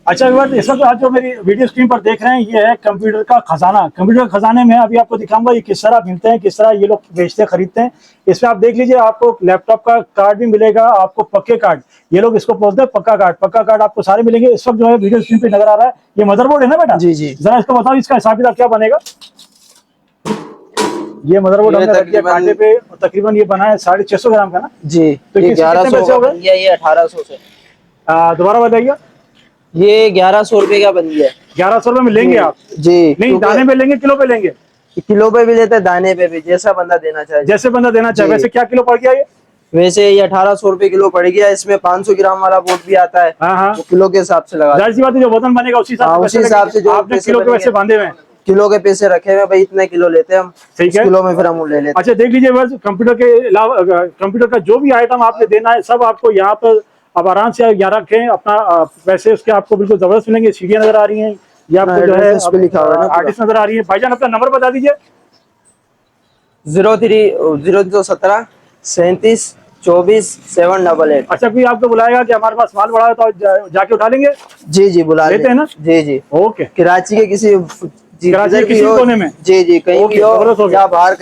अच्छा एक बार इस वक्त आज जो मेरी वीडियो स्क्रीन पर देख रहे हैं ये है कंप्यूटर का खजाना। कंप्यूटर का खजाने में अभी आपको दिखाऊंगा ये किस तरह मिलते हैं, किस तरह ये लोग बेचते खरीदते हैं। इसमें आप देख लीजिए, आपको लैपटॉप का कार्ड भी मिलेगा, आपको पक्के कार्ड, ये लोग इसको बोलते हैं पक्का कार्ड। पक्का कार्ड आपको सारे मिलेंगे। इस वक्त जो है वीडियो स्क्रीन पे नजर आ रहा है ये मदरबोर्ड है ना बेटा? जी जी। जरा इसको बताओ इसका हिसाब किताब क्या बनेगा। ये मदरबोर्ड हमने रख दिया कांटे पे, तकरीबन ये बना है 650 ग्राम का ना जी। तो ये कितने पैसे हो गए? ये 1800 से। दोबारा बताइए। ये 1100 रुपए का बन गया। 1100 रुपए में लेंगे आप? जी। नहीं, दाने पे लेंगे किलो पे लेंगे? किलो पे भी लेते हैं, दाने पे भी, जैसा बंदा देना चाहे। जैसे बंदा देना चाहे। वैसे क्या किलो पड़ गया ये? वैसे ये 1800 रुपए किलो पड़ गया। इसमें 500 ग्राम वाला बोर्ड भी आता है। हाँ हाँ, वो किलो के हिसाब से लगा। जाहिर सी बात है, जो वजन बनेगा उसी हिसाब से जो आपने किलो के वैसे बांधे हुए हैं। किलो के पैसे रखे हुए भाई, इतने किलो लेते हैं हम। ठीक है, किलो में फिर हम ले लेते हैं। अच्छा देख लीजिए, बस कंप्यूटर के अलावा कंप्यूटर का जो भी आइटम आपने देना है सब आपको यहाँ पर आप आराम से यहाँ रखें अपना पैसे उसके आपको बिल्कुल जबरदस्त मिलेंगे। सीढ़ियाँ नजर आ रही हैं, ये आपको जो है लिखा हुआ है आर्टिस्ट नजर आ रही है। भाईजान अपना नंबर बता दीजिए। 0217 37 24 788। अच्छा, कोई आपको बुलाएगा कि हमारे पास माल बढ़ा है तो जाके उठा लेंगे? जी जी, बुला लेते हैं ना? जी जी। ओके, कराची के किसी कराची के किसी कोने में? जी जी, कहीं भी हो या बाहर।